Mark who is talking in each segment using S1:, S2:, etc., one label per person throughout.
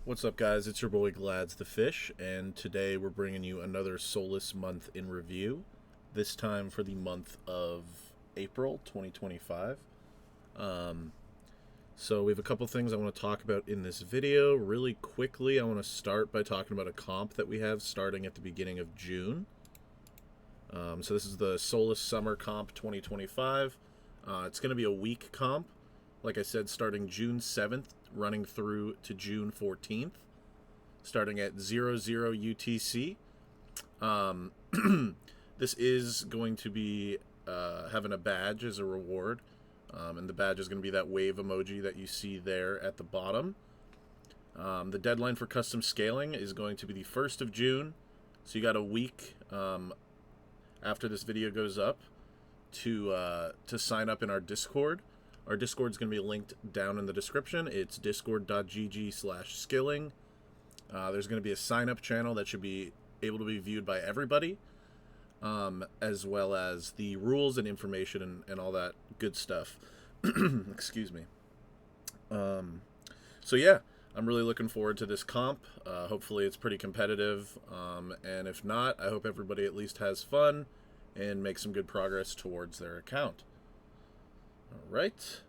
S1: What's up, guys? It's your boy Glads the Fish, and today we're bringing you another Solace month in review. This time for the month of April 2025. So we have a couple things I want to talk about in this video. Really quickly, I want to start by talking about a comp that we have starting at the beginning of June. So this is the Solace Summer Comp 2025. It's going to be a week comp. Like I said, starting June 7th, running through to June 14th, starting at 00 UTC. This is going to be having a badge as a reward, and the badge is going to be that wave emoji that you see there at the bottom. The deadline for custom scaling is going to be the 1st of June, so you got a week after this video goes up to sign up in our Discord. Our Discord is going to be linked down in the description. It's discord.gg/skilling. There's going to be a sign-up channel that should be able to be viewed by everybody, as well as the rules and information and all that good stuff. Excuse me. So yeah, I'm really looking forward to this comp. Hopefully it's pretty competitive, and if not, I hope everybody at least has fun and makes some good progress towards their account. Alright,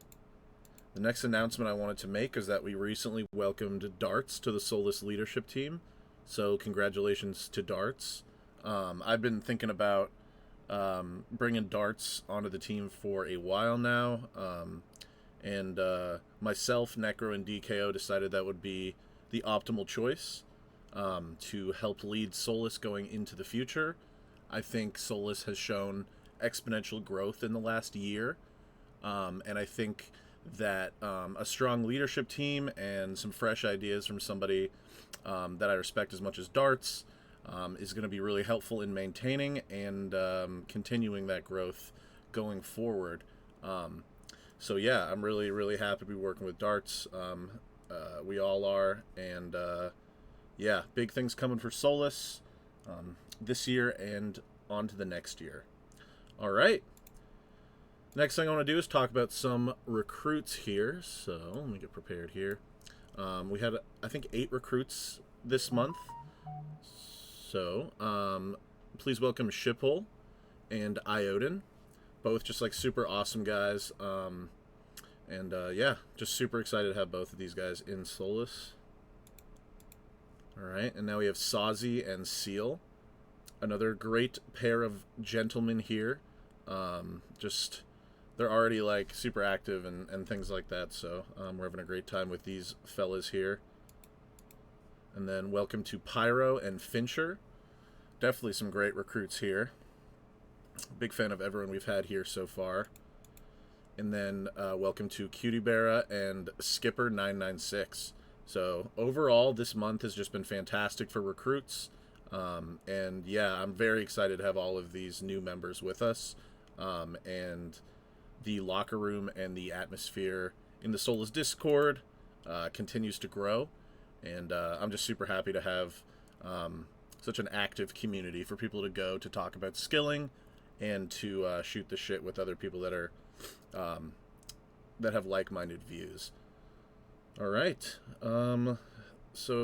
S1: the next announcement I wanted to make is that we recently welcomed Darts to the Solace leadership team, so congratulations to Darts. I've been thinking about bringing Darts onto the team for a while now, and myself, Necro, and DKO decided that would be the optimal choice to help lead Solace going into the future. I think Solace has shown exponential growth in the last year. And I think that a strong leadership team and some fresh ideas from somebody that I respect as much as Darts is going to be really helpful in maintaining and continuing that growth going forward. So yeah, I'm really, really happy to be working with Darts. We all are. And yeah, big things coming for Solace this year and on to the next year. All right. Next thing I want to do is talk about some recruits here. So let me get prepared here. We had, I think, 8 recruits this month. So please welcome Shiphole and Iodin. Both just like super awesome guys. Yeah, just super excited to have both of these guys in Solace. Alright, and now we have Sazi and Seal. Another great pair of gentlemen here. They're already like super active and things like that, so we're having a great time with these fellas here. And then welcome to Pyro and Fincher. Definitely some great recruits here. Big fan of everyone we've had here so far. And then welcome to Cutie Barra and Skipper 996. So overall, this month has just been fantastic for recruits. And yeah, I'm very excited to have all of these new members with us. And the locker room and the atmosphere in the Solace Discord continues to grow, and I'm just super happy to have such an active community for people to go to talk about skilling and to shoot the shit with other people that are that have like-minded views. All right, so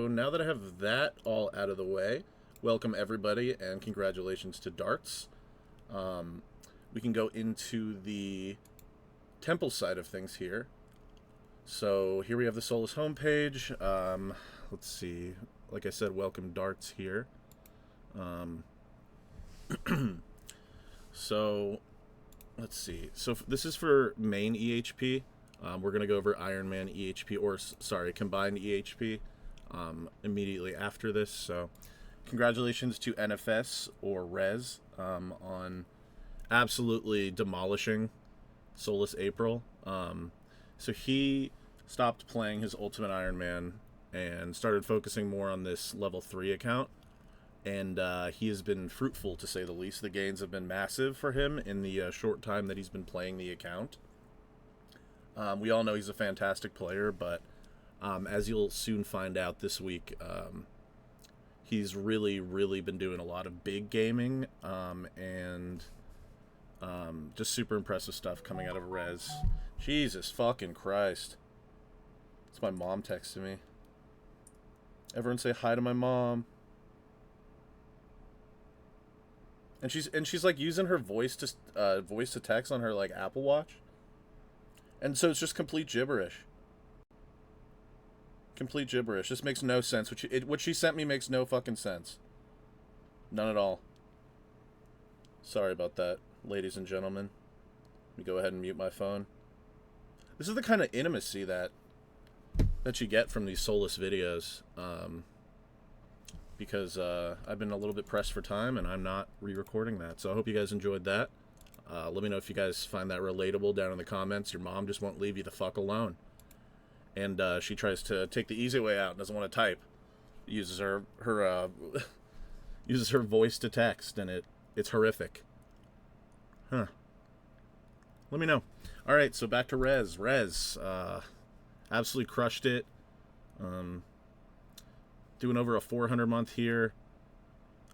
S1: now that I have that all out of the way, welcome everybody and congratulations to Darts. We can go into the temple side of things here. So here we have the Solace homepage. Let's see. Like I said, welcome Darts here. So let's see. So this is for main EHP. We're going to go over Iron Man EHP, or sorry, combined EHP immediately after this. So congratulations to NFS or Rez on absolutely demolishing Solace April. So he stopped playing his Ultimate Iron Man and started focusing more on this level 3 account, and he has been fruitful, to say the least. The gains have been massive for him in the short time that he's been playing the account. We all know he's a fantastic player, but as you'll soon find out this week, he's really, really been doing a lot of big gaming, and just super impressive stuff coming out of Rez. Jesus fucking Christ. It's my mom texting me. Everyone say hi to my mom. And she's like using her voice to text on her like Apple Watch. And so it's just complete gibberish. Complete gibberish. This makes no sense. What she sent me makes no fucking sense. None at all. Sorry about that, ladies and gentlemen. Let me go ahead and mute my phone. This is the kind of intimacy that you get from these Solace videos. Because I've been a little bit pressed for time and I'm not re-recording that. So I hope you guys enjoyed that. Let me know if you guys find that relatable down in the comments. Your mom just won't leave you the fuck alone. And she tries to take the easy way out and doesn't want to type. Uses her uses her voice to text, and it's horrific. Huh. Let me know. Alright, so back to Rez. Rez, absolutely crushed it. Doing over a 400 month here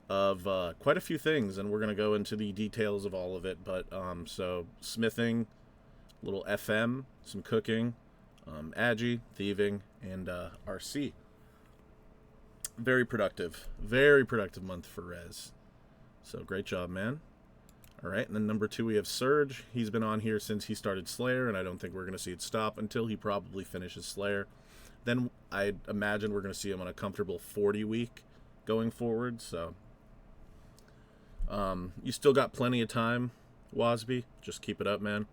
S1: of quite a few things, and we're going to go into the details of all of it. But so smithing, little FM, some cooking, agi, thieving, and RC. Very productive month for Rez. So great job, man. All right, and then number 2 we have Surge. He's been on here since he started Slayer, and I don't think we're going to see it stop until he probably finishes Slayer. Then I imagine we're going to see him on a comfortable 40 week going forward. So you still got plenty of time, Wasby. Just keep it up, man.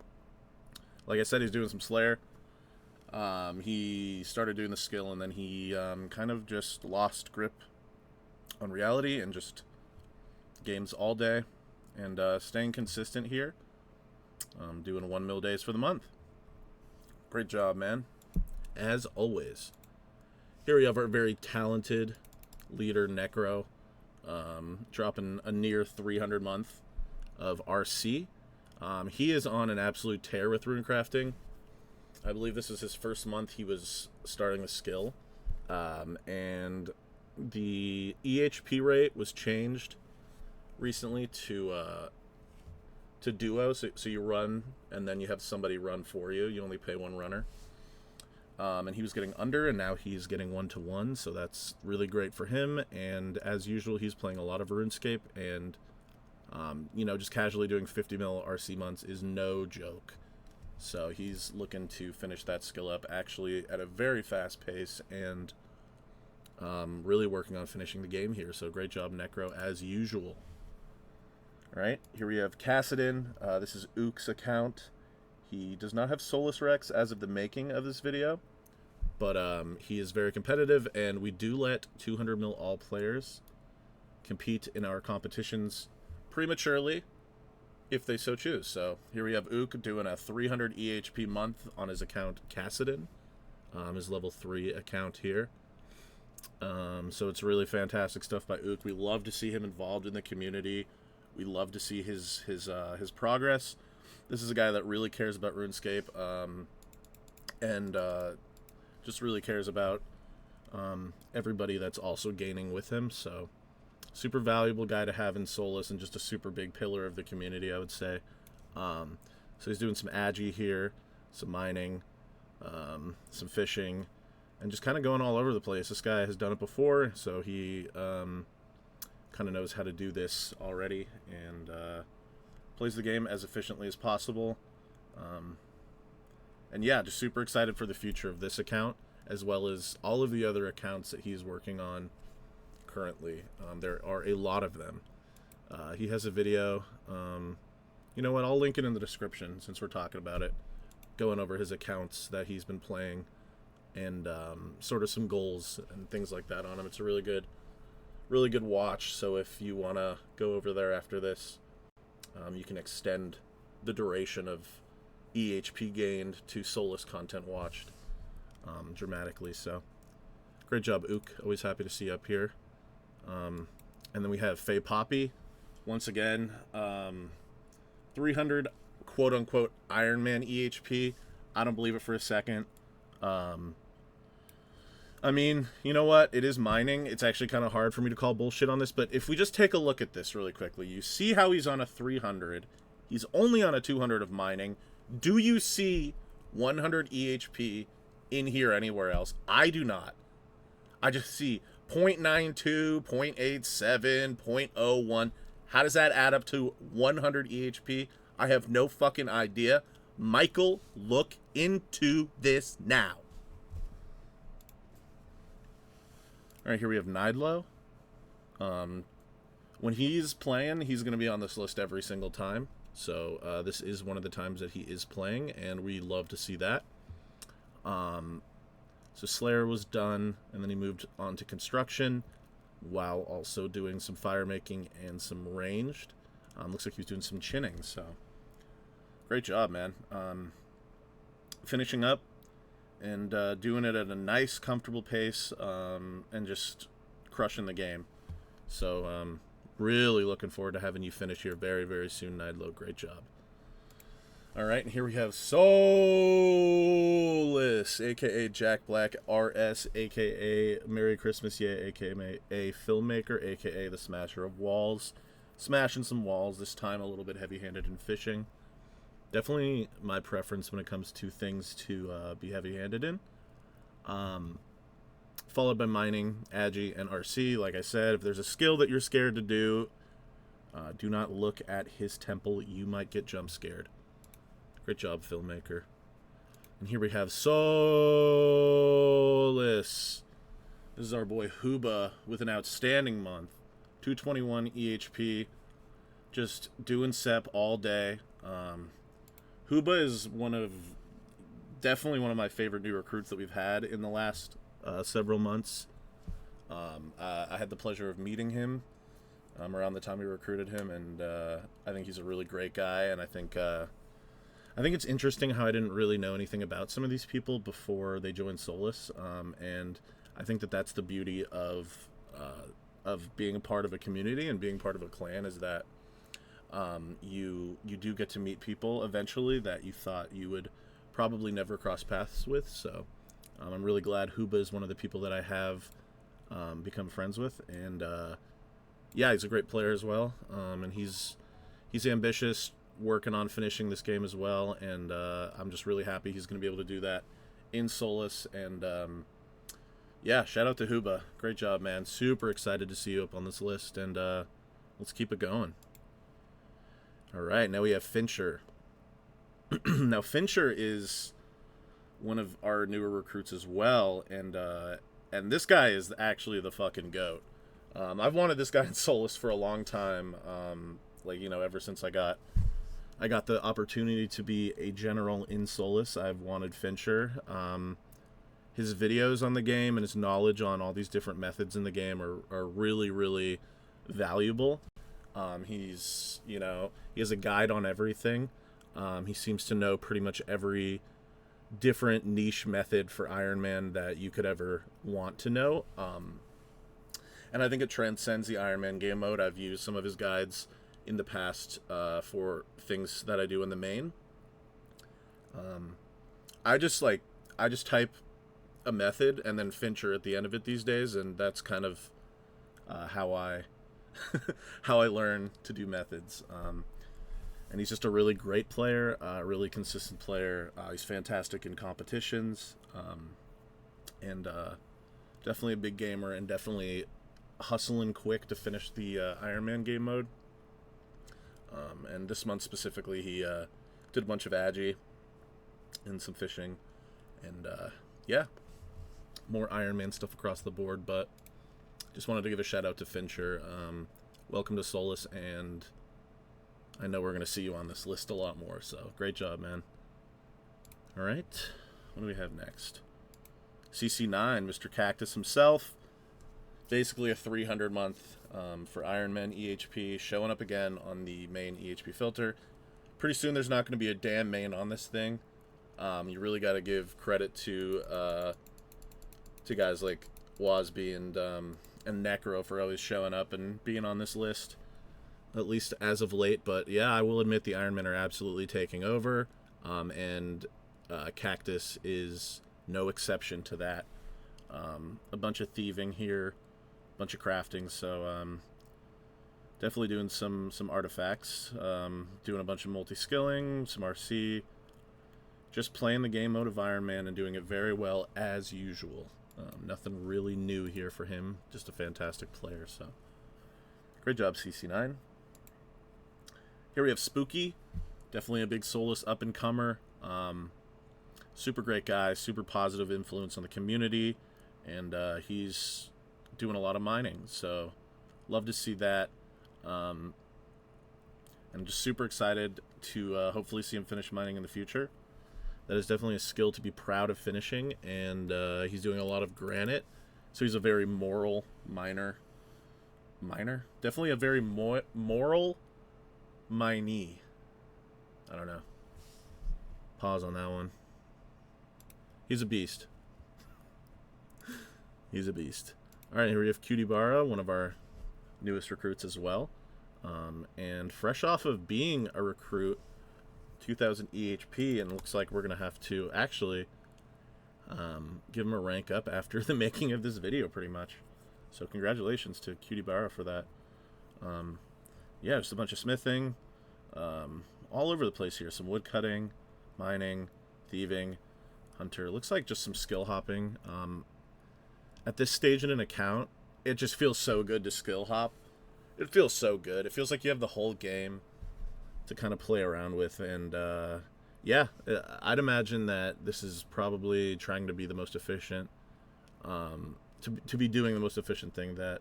S1: Like I said, he's doing some Slayer. He started doing the skill, and then he kind of just lost grip on reality and just games all day and staying consistent here. Doing 1 mil days for the month. Great job, man. As always. Here we have our very talented leader, Necro, dropping a near 300 month of RC. He is on an absolute tear with runecrafting. I believe this is his first month he was starting the skill. And the EHP rate was changed recently to duo. So you run, and then you have somebody run for you. You only pay one runner. And he was getting under, and now he's getting 1-to-1, so that's really great for him. And as usual, he's playing a lot of RuneScape, and just casually doing 50 mil RC months is no joke. So he's looking to finish that skill up actually at a very fast pace, and really working on finishing the game here. So great job, Necro, as usual. All right, here we have Cassidin. This is Ook's account. He does not have Solace Rex as of the making of this video, but he is very competitive, and we do let 200 mil all players compete in our competitions prematurely if they so choose. So here we have Ook doing a 300 EHP month on his account Cassidin, his level 3 account here. So it's really fantastic stuff by Ook. We love to see him involved in the community. We love to see his progress. This is a guy that really cares about RuneScape, and just really cares about everybody that's also gaining with him. So super valuable guy to have in Solace, and just a super big pillar of the community, I would say. So he's doing some agi here, some mining, some fishing, and just kind of going all over the place. This guy has done it before, so he kind of knows how to do this already, and plays the game as efficiently as possible. And yeah, just super excited for the future of this account, as well as all of the other accounts that he's working on currently. There are a lot of them. He has a video, you know what, I'll link it in the description since we're talking about it, going over his accounts that he's been playing, and sort of some goals and things like that on him. It's a really good watch. So if you want to go over there after this, you can extend the duration of EHP gained to Solace content watched dramatically. So great job, Ook. Always happy to see you up here. And then we have Faye Poppy. Once again, 300 quote-unquote Iron Man EHP. I don't believe it for a second. I mean, you know what? It is mining. It's actually kind of hard for me to call bullshit on this, but if we just take a look at this really quickly, you see how he's on a 300. He's only on a 200 of mining. Do you see 100 EHP in here anywhere else? I do not. I just see 0.92, 0.87, 0.01. How does that add up to 100 EHP? I have no fucking idea. Michael, look into this now. All right, here we have Nidlo. When he's playing, he's going to be on this list every single time. So this is one of the times that he is playing, and we love to see that. So Slayer was done, and then he moved on to construction, while also doing some fire making and some ranged. Looks like he was doing some chinning, so great job, man. Finishing up and doing it at a nice, comfortable pace, and just crushing the game. So really looking forward to having you finish here very, very soon, Nidlo. Great job. All right, and here we have Solace, a.k.a. Jack Black, R.S., a.k.a. Merry Christmas, yeah, a.k.a. Filmmaker, a.k.a. the Smasher of Walls. Smashing some walls, this time a little bit heavy-handed in fishing. Definitely my preference when it comes to things to be heavy-handed in. Followed by mining, Agi, and RC. Like I said, if there's a skill that you're scared to do not look at his temple. You might get jump scared. Great job, Filmmaker. And here we have Solace. This is our boy Huba with an outstanding month. 221 EHP. Just doing SEP all day. Huba is definitely one of my favorite new recruits that we've had in the last several months. I had the pleasure of meeting him around the time we recruited him, and I think he's a really great guy, and I think it's interesting how I didn't really know anything about some of these people before they joined Solace, and I think that that's the beauty of being a part of a community and being part of a clan, is that you do get to meet people eventually that you thought you would probably never cross paths with. So I'm really glad Huba is one of the people that I have become friends with, and yeah, he's a great player as well, and he's ambitious, working on finishing this game as well, and I'm just really happy he's going to be able to do that in Solace. And yeah, shout out to Huba. Great job, man. Super excited to see you up on this list, and let's keep it going. All right, now we have Fincher. Now, Fincher is one of our newer recruits as well, and this guy is actually the fucking GOAT. I've wanted this guy in Solace for a long time, ever since I got the opportunity to be a general in Solace. I've wanted Fincher. His videos on the game and his knowledge on all these different methods in the game are really, really valuable. He has a guide on everything. He seems to know pretty much every different niche method for Iron Man that you could ever want to know. And I think it transcends the Iron Man game mode. I've used some of his guides in the past for things that I do in the main. I just type a method and then Fincher at the end of it these days, and that's kind of how I how I learn to do methods. And he's just a really great player, a really consistent player. He's fantastic in competitions, and definitely a big gamer, and definitely hustling quick to finish the Iron Man game mode. And this month specifically, he did a bunch of Agi and some fishing, and yeah, more Iron Man stuff across the board. But just wanted to give a shout out to Fincher. Welcome to Solace, and I know we're going to see you on this list a lot more, so great job, man. All right, what do we have next? CC9, Mr. Cactus himself. Basically a 300-month for Iron Man EHP, showing up again on the main EHP filter. Pretty soon there's not going to be a damn main on this thing. You really got to give credit to guys like Wasby and Necro for always showing up and being on this list, at least as of late. But yeah, I will admit the Iron Men are absolutely taking over, and Cactus is no exception to that. A bunch of thieving here, a bunch of crafting, so definitely doing some artifacts, doing a bunch of multi-skilling, some RC, just playing the game mode of Iron Man and doing it very well as usual. Nothing really new here for him. Just a fantastic player. So great job, CC9. Here we have Spooky. Definitely a big Solace up-and-comer. Super great guy. Super positive influence on the community. And he's doing a lot of mining. So love to see that. I'm just super excited to hopefully see him finish mining in the future. That is definitely a skill to be proud of finishing, and he's doing a lot of granite, so he's a very moral miner. Definitely a very moral minee. I don't know. Pause on that one. He's a beast. He's a beast. All right, here we have Cutie Barra, one of our newest recruits as well. And fresh off of being a recruit, 2000 EHP, and looks like we're going to have to actually give him a rank up after the making of this video, pretty much. So congratulations to Cutie Barra for that. Yeah, just a bunch of smithing, all over the place here. Some wood cutting, mining, thieving, hunter. Looks like just some skill hopping. At this stage in an account, it just feels so good to skill hop. It feels so good. It feels like you have the whole game to kind of play around with, and yeah, I'd imagine that this is probably trying to be the most efficient, to be doing the most efficient thing that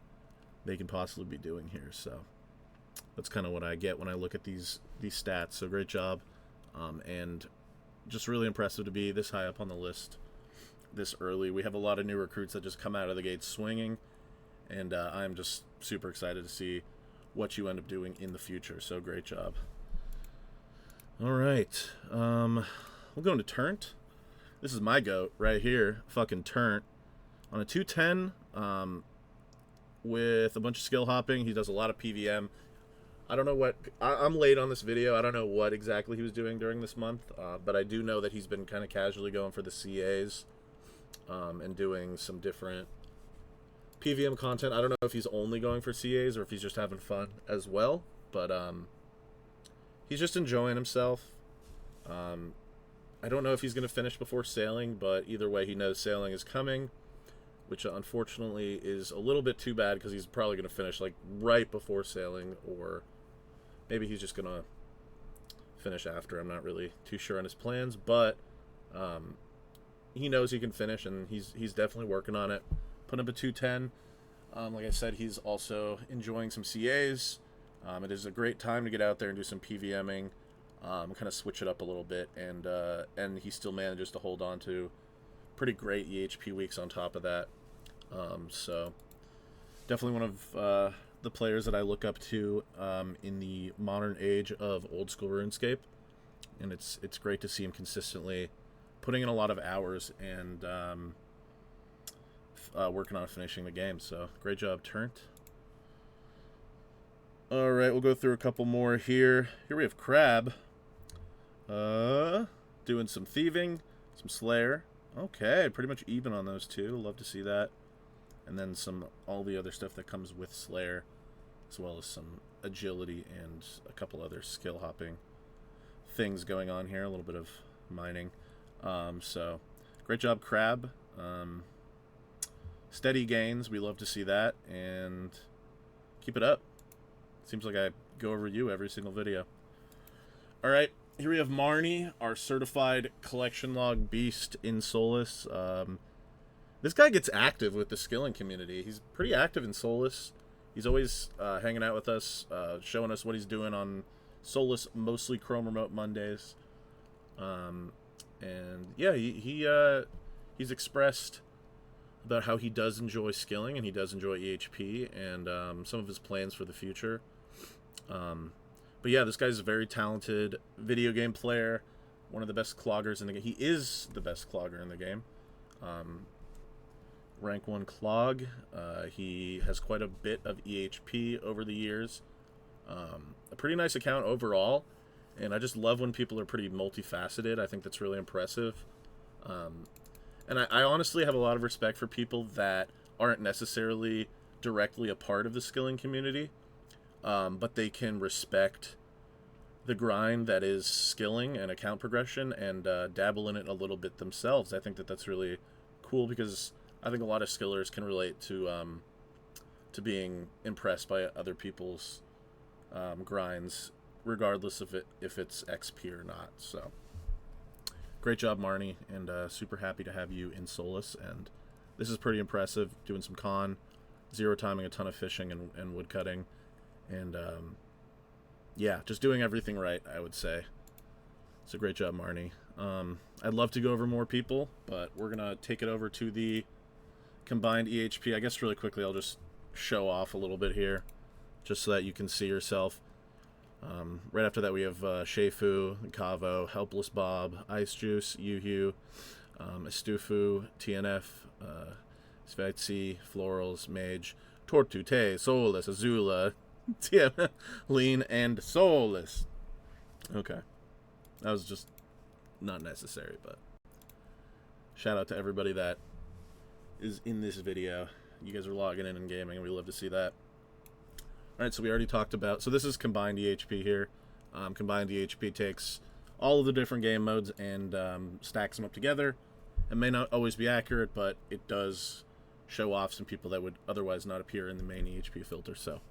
S1: they can possibly be doing here. So that's kind of what I get when I look at these stats. So great job, and just really impressive to be this high up on the list this early. We have a lot of new recruits that just come out of the gate swinging, and I'm just super excited to see what you end up doing in the future. So great job. All right, we'll go into Turnt. This is my goat right here, fucking Turnt. On a 210, with a bunch of skill hopping. He does a lot of PVM. I don't know what... I'm late on this video. I don't know what exactly he was doing during this month, but I do know that he's been kind of casually going for the CAs and doing some different PVM content. I don't know if he's only going for CAs or if he's just having fun as well, but he's just enjoying himself. I don't know if he's going to finish before sailing, but either way, he knows sailing is coming, which unfortunately is a little bit too bad because he's probably going to finish like right before sailing, or maybe he's just going to finish after. I'm not really too sure on his plans, but he knows he can finish, and he's definitely working on it. Put up a 210. Like I said, he's also enjoying some CAs. It is a great time to get out there and do some PVMing, kind of switch it up a little bit, and he still manages to hold on to pretty great EHP weeks on top of that. So definitely one of the players that I look up to in the modern age of old school RuneScape, and it's great to see him consistently putting in a lot of hours and working on finishing the game. So great job, Turnt. All right, we'll go through a couple more here. Here we have Crab, doing some thieving, some Slayer. Okay, pretty much even on those two. Love to see that. And then all the other stuff that comes with Slayer, as well as some agility and a couple other skill hopping things going on here. A little bit of mining. So great job, Crab. Steady gains. We love to see that, and keep it up. Seems like I go over you every single video. All right, here we have Marnie, our certified collection log beast in Solace. This guy gets active with the skilling community. He's pretty active in Solace. He's always hanging out with us, showing us what he's doing on Solace, mostly Chrome Remote Mondays. And yeah, he's expressed about how he does enjoy skilling and he does enjoy EHP and some of his plans for the future. But yeah, this guy's a very talented video game player, one of the best cloggers in the game. He is the best clogger in the game. Rank 1 clog. He has quite a bit of EHP over the years. A pretty nice account overall, and I just love when people are pretty multifaceted. I think that's really impressive. And I honestly have a lot of respect for people that aren't necessarily directly a part of the skilling community, but they can respect the grind that is skilling and account progression and dabble in it a little bit themselves. I think that that's really cool because I think a lot of skillers can relate to being impressed by other people's grinds, regardless of if it's XP or not. So, great job, Marnie, and super happy to have you in Solace. And this is pretty impressive. Doing some con, zero timing a ton of fishing and wood cutting, and yeah, just doing everything right, I would say. It's a great job, Marnie. I'd love to go over more people, but we're gonna take it over to the combined EHP. I guess really quickly, I'll just show off a little bit here, just so that you can see yourself. Right after that, we have Shefu, Kavo, Helpless Bob, Ice Juice, Yuhu, Estufu, TNF, Svetsi, Florals, Mage, Tortute, Solace, Azula, TM, Lean, and Solace. Okay. That was just not necessary, but shout out to everybody that is in this video. You guys are logging in and gaming, and we love to see that. Alright, so we already talked about... So this is combined EHP here. Combined EHP takes all of the different game modes and stacks them up together. It may not always be accurate, but it does show off some people that would otherwise not appear in the main EHP filter. So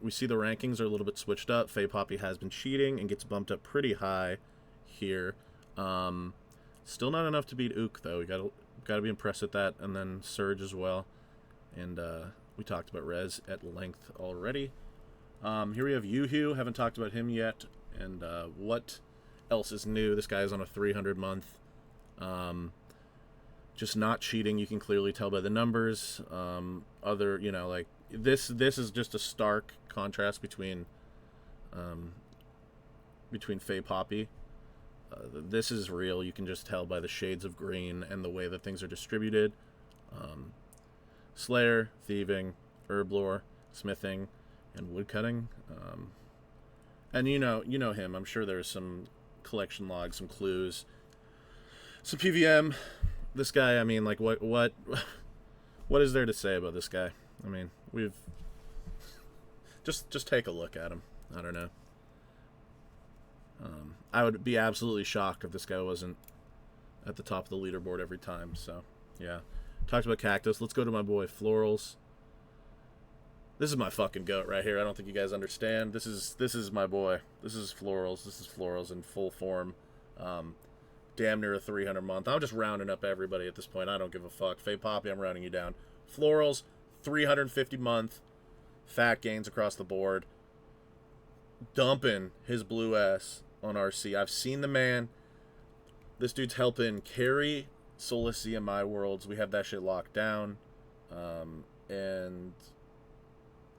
S1: we see the rankings are a little bit switched up. Faye Poppy has been cheating and gets bumped up pretty high here. Still not enough to beat Ook, though. We gotta be impressed with that. And then Surge as well. And we talked about Rez at length already. Here we have Yuhu. Haven't talked about him yet. And what else is new? This guy's on a 300 month. Just not cheating. You can clearly tell by the numbers. Other, you know, like this is just a stark contrast between Faye Poppy. This is real. You can just tell by the shades of green and the way that things are distributed. Slayer, thieving, herblore, smithing, and woodcutting. And you know him. I'm sure there's some collection logs, some clues, some PVM. This guy, I mean, like, what is there to say about this guy? I mean, we've just take a look at him. I don't know. I would be absolutely shocked if this guy wasn't at the top of the leaderboard every time. So, yeah. Talked about Cactus. Let's go to my boy Florals. This is my fucking goat right here. I don't think you guys understand. This is my boy. This is Florals. This is Florals in full form. Damn near a 300 month. I'm just rounding up everybody at this point. I don't give a fuck. Faye Poppy, I'm rounding you down. Florals, 350 month. Fat gains across the board. Dumping his blue ass on RC. I've seen the man. This dude's helping carry Solace CMI Worlds. We have that shit locked down. And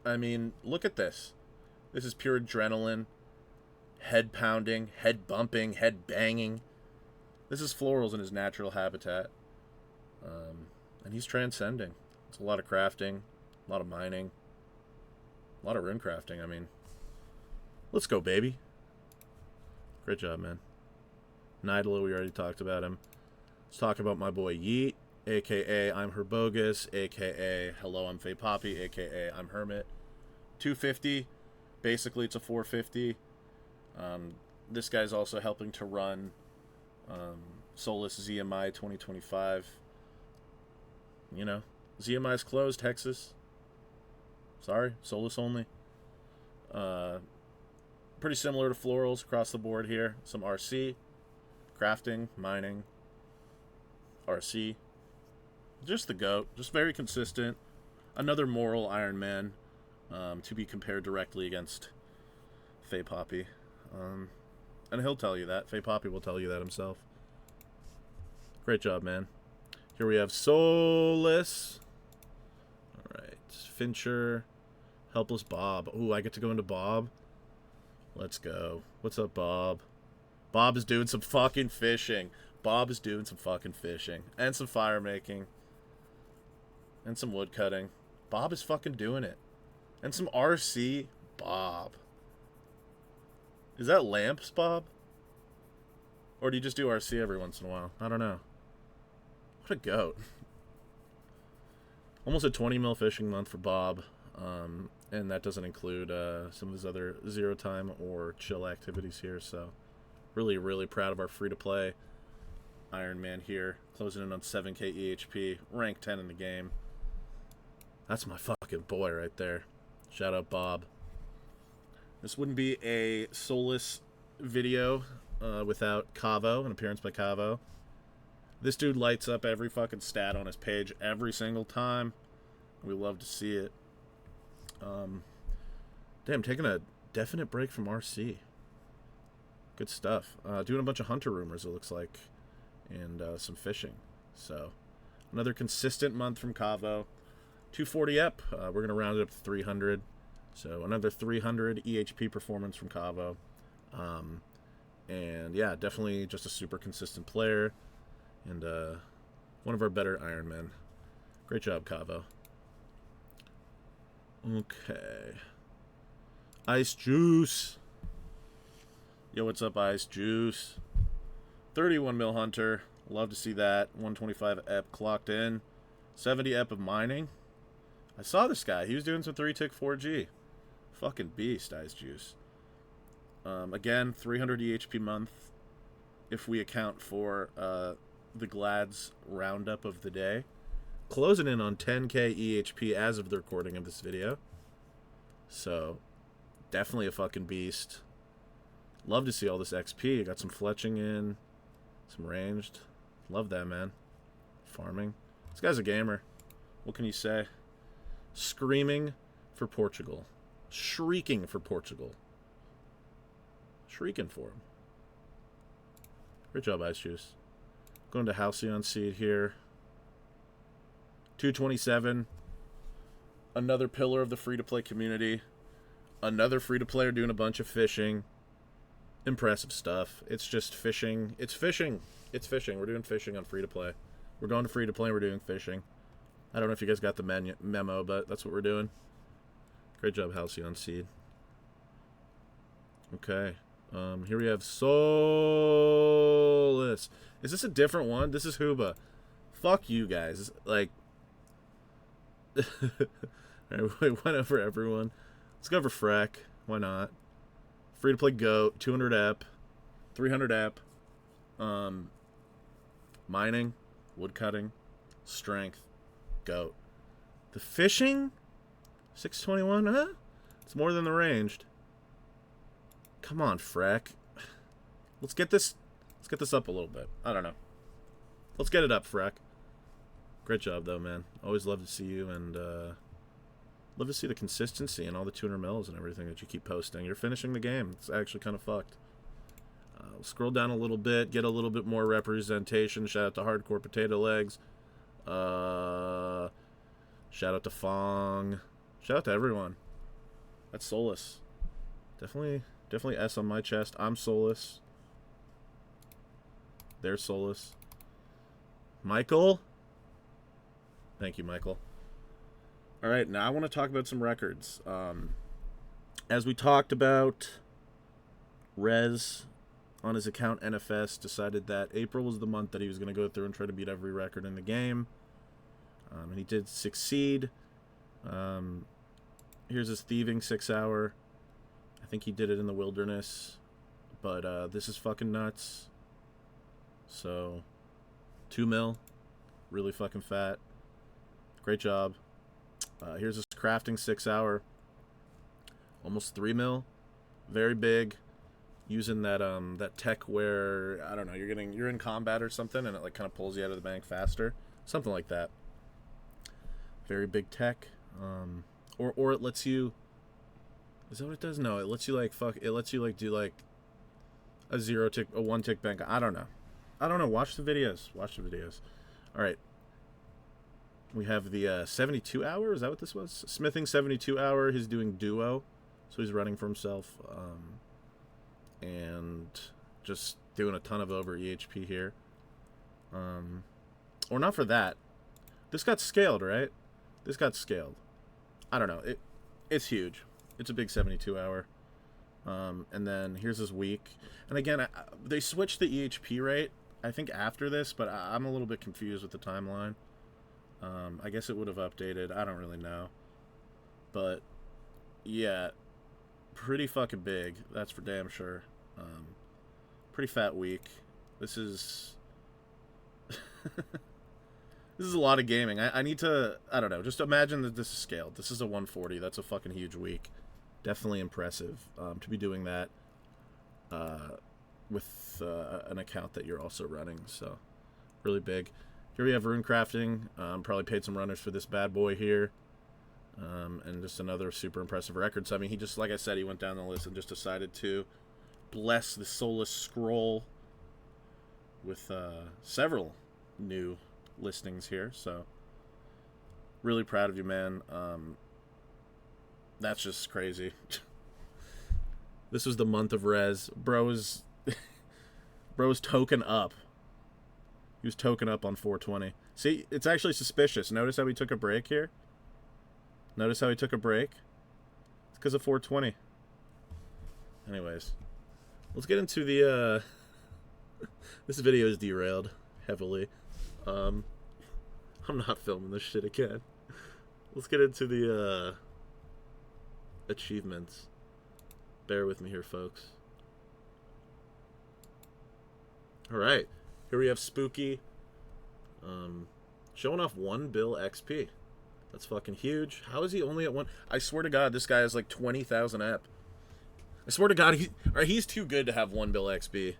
S1: I mean, look at this. This is pure adrenaline. Head pounding, head bumping, head banging. This is Florals in his natural habitat. And he's transcending. It's a lot of crafting, a lot of mining, a lot of rune crafting. I mean, let's go, baby. Great job, man. Nidalo, we already talked about him. Let's talk about my boy Yeet, a.k.a. I'm Herbogus, a.k.a. Hello, I'm Faye Poppy, a.k.a. I'm Hermit. 250. Basically, it's a 450. This guy's also helping to run Solace ZMI 2025. You know, ZMI's closed, Texas. Sorry, Solace only. Pretty similar to Florals across the board here. Some RC, crafting, mining, RC. Just the GOAT. Just very consistent. Another moral Iron Man to be compared directly against Faye Poppy. And he'll tell you that. Faye Poppy will tell you that himself. Great job, man. Here we have Solace. Alright. Fincher. Helpless Bob. Ooh, I get to go into Bob. Let's go. What's up, Bob? Bob is doing some fucking fishing. Bob is doing some fucking fishing. And some fire making. And some wood cutting. Bob is fucking doing it. And some RC. Bob. Is that lamps, Bob? Or do you just do RC every once in a while? I don't know. What a goat. Almost a 20 mil fishing month for Bob. And that doesn't include some of his other zero time or chill activities here. So really, really proud of our free-to-play Iron Man here, closing in on 7k EHP, rank 10 in the game. That's my fucking boy right there. Shout out Bob. This wouldn't be a Solace video without Cavo, an appearance by Cavo. This dude lights up every fucking stat on his page every single time. We love to see it. Damn, taking a definite break from RC. Good stuff. Doing a bunch of hunter rumors, it looks like, and some fishing. So, another consistent month from Cavo. 240 EP. We're going to round it up to 300. So, another 300 EHP performance from Cavo. And yeah, definitely just a super consistent player. And one of our better Ironmen. Great job, Cavo. Okay. Ice Juice. Yo, what's up, Ice Juice? 31 mil hunter. Love to see that. 125 EP clocked in. 70 EP of mining. I saw this guy. He was doing some 3-tick 4G. Fucking beast, Ice Juice. Again, 300 EHP month. If we account for the Glad's roundup of the day. Closing in on 10k EHP as of the recording of this video. So, definitely a fucking beast. Love to see all this XP. Got some fletching in. Some ranged. Love that, man. Farming. This guy's a gamer. What can you say? Screaming for Portugal. Shrieking for Portugal. Shrieking for him. Great job, Ice Juice. Going to Halcyon Seed here. 227. Another pillar of the free-to-play community. Another free-to-player doing a bunch of fishing. Impressive stuff. It's just fishing. It's fishing. It's fishing. We're doing fishing on free-to-play. We're going to free-to-play and we're doing fishing. I don't know if you guys got the memo, but that's what we're doing. Great job, Halcyon Seed. Okay. Here we have Solace. Is this a different one? This is Huba. Fuck you guys. Like... Alright, we went over everyone. Let's go over Freck. Why not? Free to play Goat, 200 EP, 300 EP, mining, woodcutting, strength, Goat. The fishing, 621, huh? It's more than the ranged. Come on, Freck. Let's get this up a little bit. I don't know. Let's get it up, Freck. Great job, though, man. Always love to see you, and love to see the consistency and all the 200 mils and everything that you keep posting. You're finishing the game. It's actually kind of fucked. We'll scroll down a little bit, get a little bit more representation. Shout out to Hardcore Potato Legs. Shout out to Fong. Shout out to everyone. That's Solace. Definitely S on my chest. I'm Solace. There's Solace. Michael. Thank you, Michael. All right, now I want to talk about some records. As we talked about, Rez, on his account NFS, decided that April was the month that he was going to go through and try to beat every record in the game. And he did succeed. Here's his thieving 6-hour. I think he did it in the wilderness. But this is fucking nuts. So, 2 mil. Really fucking fat. Great job. Here's his crafting 6-hour. Almost 3 mil. Very big. Using that that tech where, I don't know, you're in combat or something and it like kind of pulls you out of the bank faster. Something like that. Very big tech. Or it lets you, is that what it does? No, it lets you like it lets you like do like a 1-tick bank. I don't know. Watch the videos. All right. We have the 72 hour. Is that what this was? Smithing 72 hour. He's doing duo. So he's running for himself. And just doing a ton of over EHP here. Or not for that. This got scaled, right? This got scaled. I don't know. It's huge. It's a big 72 hour. And then here's his week. And again, they switched the EHP rate, I think, after this, but I'm a little bit confused with the timeline. I guess it would have updated. I don't really know. But, yeah, pretty fucking big. That's for damn sure. Pretty fat week. This is This is a lot of gaming. I need to, I don't know, just imagine that this is scaled. This is a 140. That's a fucking huge week. Definitely impressive to be doing that with an account that you're also running. So, really big. Here we have rune crafting. Probably paid some runners for this bad boy here. And just another super impressive record. So, I mean, he just, like I said, he went down the list and just decided to bless the Solace scroll with several new listings here. So, really proud of you, man. That's just crazy. This was the month of res. Bro was token up. He was token up on 420. See, it's actually suspicious. Notice how he took a break here? Notice how he took a break? It's because of 420. Anyways, let's get into the this video is derailed heavily. I'm not filming this shit again. Let's get into the achievements. Bear with me here, folks. Alright, here we have Spooky showing off 1 bill XP. That's fucking huge. How is he only at 1? I swear to God, this guy has like 20,000 EP. I swear to God, he's too good to have 1 bill XP.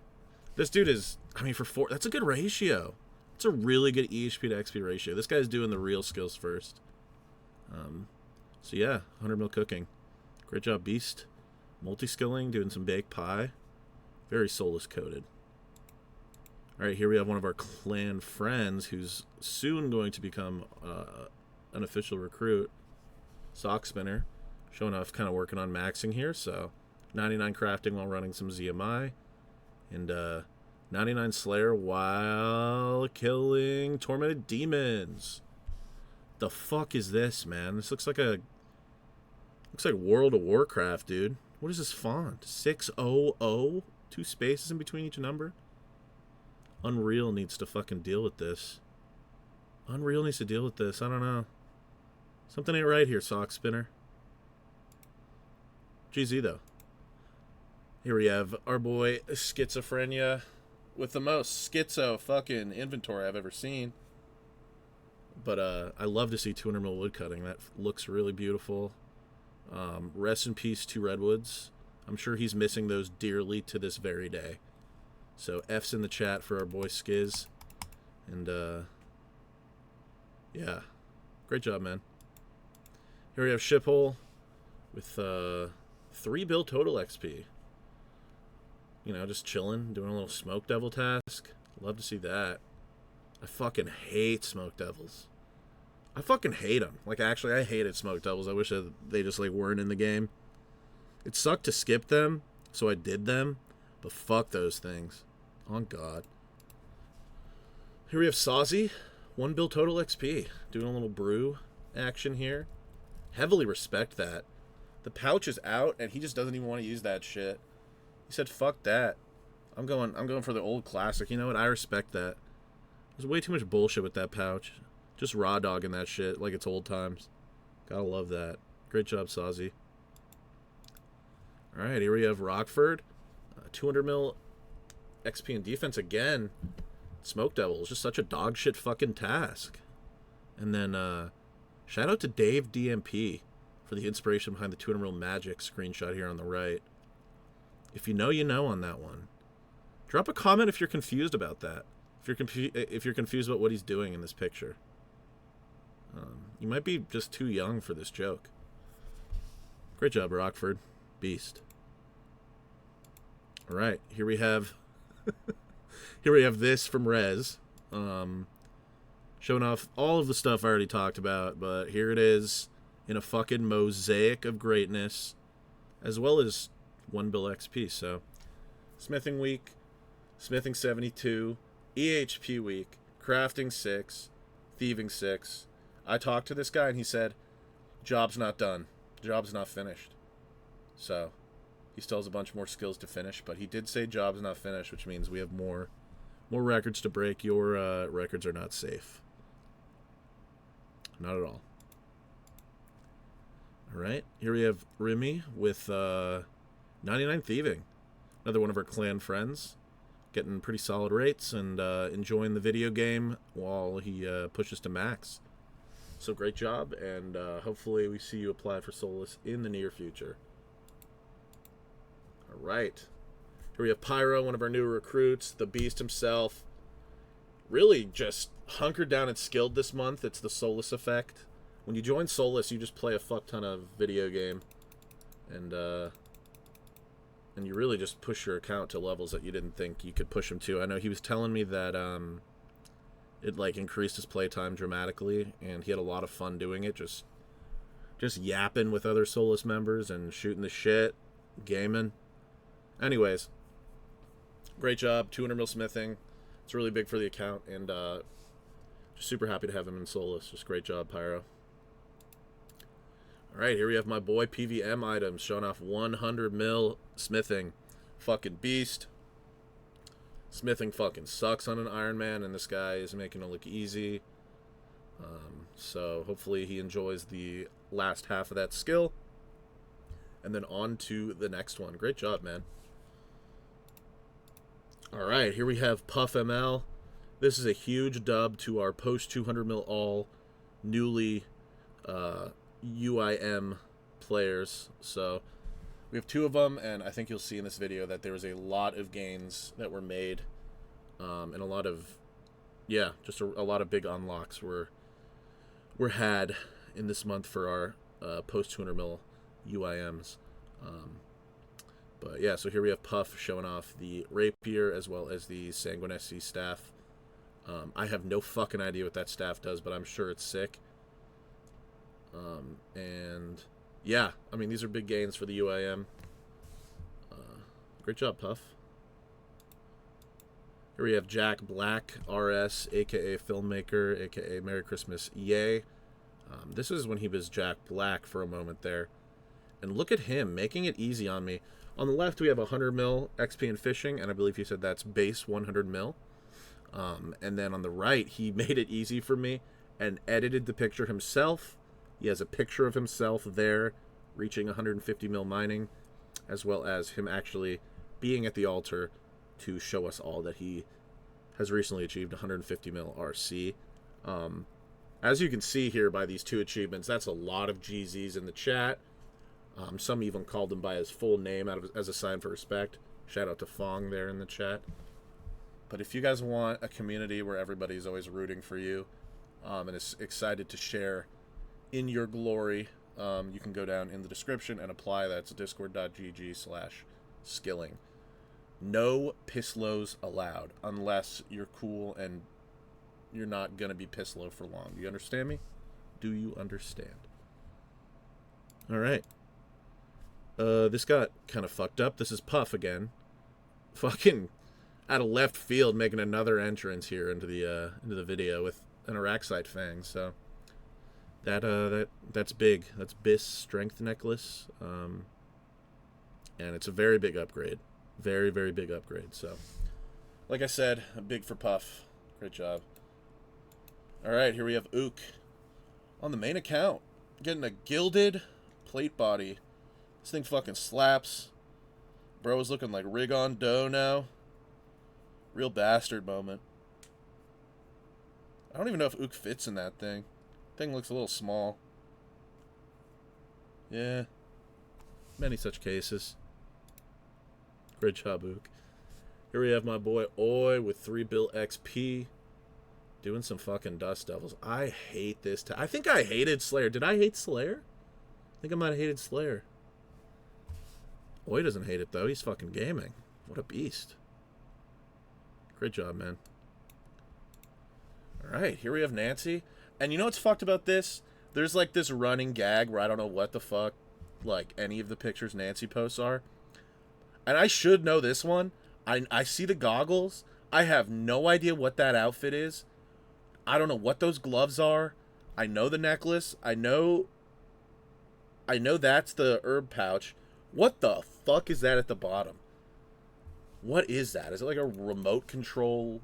S1: This dude is, I mean, for 4, that's a good ratio. It's a really good EHP to XP ratio. This guy's doing the real skills first. So yeah, 100 mil cooking. Great job, Beast. Multi-skilling, doing some baked pie. Very Solace coded. Alright, here we have one of our clan friends who's soon going to become an official recruit. Sock Spinner. Showing off, kind of working on maxing here. So, 99 crafting while running some ZMI. And 99 Slayer while killing Tormented Demons. The fuck is this, man? This looks like World of Warcraft, dude. What is this font? 600? 2 spaces in between each number? Unreal needs to fucking deal with this. Unreal needs to deal with this. I don't know. Something ain't right here, Sock Spinner. GZ, though. Here we have our boy Schizophrenia with the most schizo fucking inventory I've ever seen. But I love to see 200 mil woodcutting. That looks really beautiful. Rest in peace to Redwoods. I'm sure he's missing those dearly to this very day. So F's in the chat for our boy Skiz. And yeah. Great job, man. Here we have Shiphole with 3 bill total XP. You know, just chilling, doing a little Smoke Devil task. Love to see that. I fucking hate Smoke Devils. I fucking hate them. Like, actually, I hated Smoke Devils. I wish they just, like, weren't in the game. It sucked to skip them, so I did them. But fuck those things. On God. Here we have Sawzy. 1 bill total XP. Doing a little brew action here. Heavily respect that. The pouch is out, and he just doesn't even want to use that shit. He said, fuck that. I'm going for the old classic. You know what? I respect that. There's way too much bullshit with that pouch. Just raw dogging that shit like it's old times. Gotta love that. Great job, Sawzy. Alright, here we have Rockford. 200 mil XP and defense again. Smoke Devil is just such a dog shit fucking task. And then, shout out to Dave DMP for the inspiration behind the 200 mil magic screenshot here on the right. If you know, you know on that one. Drop a comment if you're confused about that. If you're confused about what he's doing in this picture. You might be just too young for this joke. Great job, Rockford. Beast. All right, here we have this from Rez. Showing off all of the stuff I already talked about, but here it is in a fucking mosaic of greatness, as well as 1 bill XP. So, Smithing Week, Smithing 72, EHP Week, Crafting 6, Thieving 6. I talked to this guy and he said, job's not done. Job's not finished. So, he still has a bunch more skills to finish, but he did say job's not finished, which means we have more records to break. Your records are not safe. Not at all. Alright, here we have Remy with 99 Thieving. Another one of our clan friends. getting pretty solid rates and enjoying the video game while he pushes to max. So great job, and hopefully we see you apply for Solace in the near future. All right. Here we have Pyro, one of our newer recruits, the beast himself. Really just hunkered down and skilled this month. It's the Solace effect. When you join Solace, you just play a fuck ton of video game, and you really just push your account to levels that you didn't think you could push him to. I know he was telling me that it like increased his playtime dramatically, and he had a lot of fun doing it, just yapping with other Solace members and shooting the shit, gaming. Anyways, great job, 200 mil smithing. It's really big for the account, and just super happy to have him in Solace. Just great job, Pyro. All right, here we have my boy PVM items showing off 100 mil smithing. Fucking beast. Smithing fucking sucks on an Iron Man, and this guy is making it look easy. So hopefully he enjoys the last half of that skill. And then on to the next one. Great job, man. All right, here we have Puff ML. This is a huge dub to our post 200 mil all newly UIM players. So we have 2 of them, and I think you'll see in this video that there was a lot of gains that were made, and a lot of, yeah, just a lot of big unlocks were had in this month for our post 200 mil UIMs. But yeah, so here we have Puff showing off the Rapier as well as the Sanguinesti staff. I have no fucking idea what that staff does, but I'm sure it's sick. And yeah, I mean, these are big gains for the UIM. Great job, Puff. Here we have Jack Black, RS, aka Filmmaker, aka Merry Christmas, Yay. This is when he was Jack Black for a moment there. And look at him, making it easy on me. On the left, we have 100 mil XP in fishing, and I believe he said that's base 100 mil. And then on the right, he made it easy for me and edited the picture himself. He has a picture of himself there reaching 150 mil mining, as well as him actually being at the altar to show us all that he has recently achieved 150 mil RC. As you can see here by these 2 achievements, that's a lot of GZs in the chat. Some even called him by his full name as a sign for respect. Shout out to Fong there in the chat. But if you guys want a community where everybody's always rooting for you and is excited to share in your glory, you can go down in the description and apply. That's discord.gg/skilling. No pisslows allowed unless you're cool and you're not going to be pisslow for long. Do you understand me? Do you understand? All right. This got kind of fucked up. This is Puff again. Fucking out of left field making another entrance here into the video with an Araxite Fang. So that's big. That's Bis Strength Necklace. And it's a very big upgrade. Very, very big upgrade. So, like I said, big for Puff. Great job. All right, here we have Ook on the main account, getting a gilded plate body. This thing fucking slaps. Bro is looking like rig on dough now. Real bastard moment. I don't even know if Ook fits in that thing. Thing looks a little small. Yeah. Many such cases. Great job, Ook. Here we have my boy Oi with 3 bill XP. Doing some fucking Dust Devils. I hate this. I think I hated Slayer. Did I hate Slayer? I think I might have hated Slayer. Oi doesn't hate it, though. He's fucking gaming. What a beast. Great job, man. Alright, here we have Nancy. And you know what's fucked about this? There's like this running gag where I don't know what the fuck, like, any of the pictures Nancy posts are. And I should know this one. I see the goggles. I have no idea what that outfit is. I don't know what those gloves are. I know the necklace. I know that's the herb pouch. What the fuck is that at the bottom? What is that? Is it like a remote control,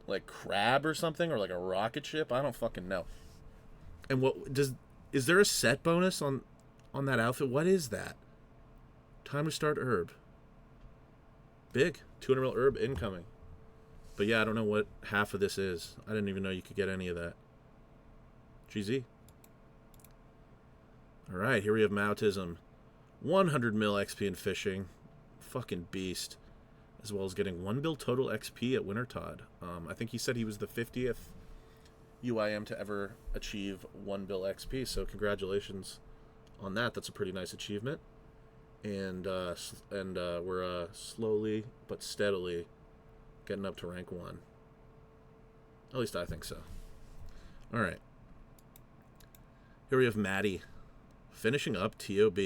S1: like, crab or something? Or like a rocket ship? I don't fucking know. And is there a set bonus on that outfit? What is that? Time to start herb. Big. 200 mil herb incoming. But yeah, I don't know what half of this is. I didn't even know you could get any of that. GZ. Alright, here we have Mautism. 100 mil XP in fishing. Fucking beast. As well as getting 1 bill total XP at Wintertod. I think he said he was the 50th UIM to ever achieve 1 bill XP, so congratulations on that. That's a pretty nice achievement. And we're slowly but steadily getting up to rank 1. At least I think so. Alright. Here we have Maddie. Finishing up TOB.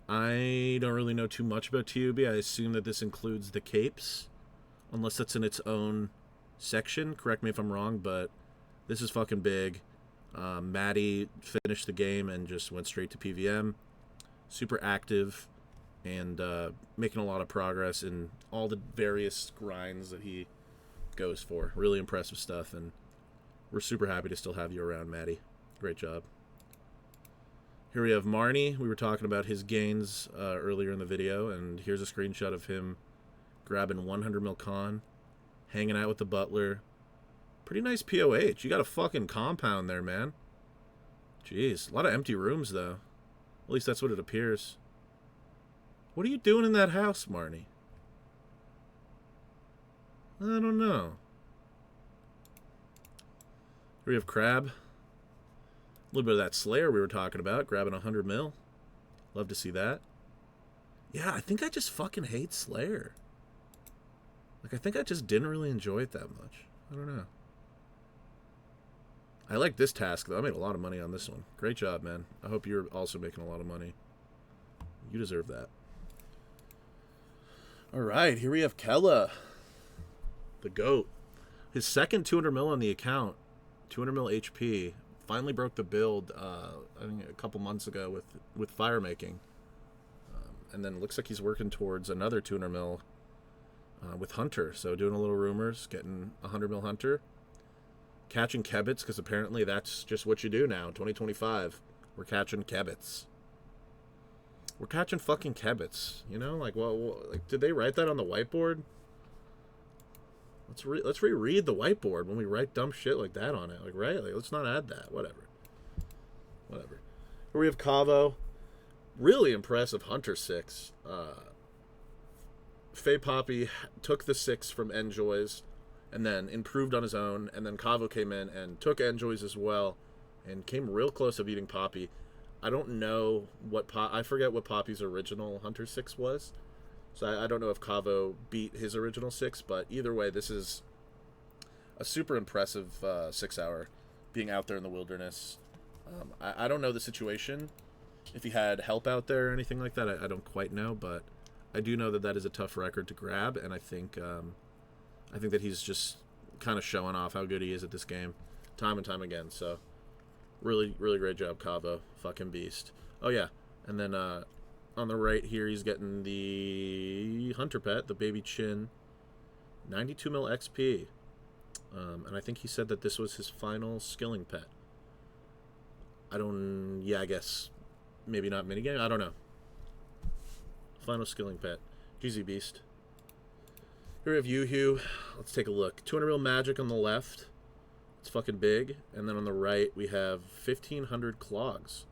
S1: I don't really know too much about TOB. I assume that this includes the capes. Unless that's in its own section. Correct me if I'm wrong, but this is fucking big. Maddie finished the game and just went straight to PVM. Super active and making a lot of progress in all the various grinds that he goes for. Really impressive stuff, and we're super happy to still have you around, Maddie. Great job. Here we have Marnie. We were talking about his gains earlier in the video, and here's a screenshot of him grabbing 100 mil con, hanging out with the butler. Pretty nice POH. You got a fucking compound there, man. Jeez, a lot of empty rooms, though. At least that's what it appears. What are you doing in that house, Marnie? I don't know. Here we have Crab. A little bit of that Slayer we were talking about, grabbing 100 mil. Love to see that. Yeah, I think I just fucking hate Slayer. Like, I think I just didn't really enjoy it that much. I don't know. I like this task, though. I made a lot of money on this one. Great job, man. I hope you're also making a lot of money. You deserve that. Alright, here we have Kella. The GOAT. His second 200 mil on the account. 200 mil HP. Finally broke the build, I think a couple months ago with fire making. And then looks like he's working towards another 200 mil with Hunter. So doing a little rumors, getting 100 mil Hunter. Catching Kebits, because apparently that's just what you do now. 2025. We're catching Kebits. We're catching fucking Kebits. You know, like, well, like, did they write that on the whiteboard? Let's reread the whiteboard when we write dumb shit like that on it. Like, right? Like, let's not add that. Whatever. Here we have Cavo. Really impressive Hunter 6. Faye Poppy took the 6 from Enjoys and then improved on his own. And then Cavo came in and took Enjoys as well and came real close to beating Poppy. I don't know what... I forget what Poppy's original Hunter 6 was. So I don't know if Cavo beat his original 6, but either way, this is a super impressive 6 hour being out there in the wilderness. I don't know the situation, if he had help out there or anything like that. I don't quite know, but I do know that that is a tough record to grab, and I think that he's just kind of showing off how good he is at this game time and time again. So really, really great job, Cavo. Fucking beast. Oh, yeah. And then... on the right here, he's getting the Hunter Pet, the Baby Chin, 92 mil XP. And I think he said that this was his final skilling pet. I guess maybe not minigame. I don't know. Final skilling pet. GZ Beast. Here we have Yoo-Hoo. Let's take a look. 200 mil magic on the left. It's fucking big. And then on the right, we have 1,500 clogs.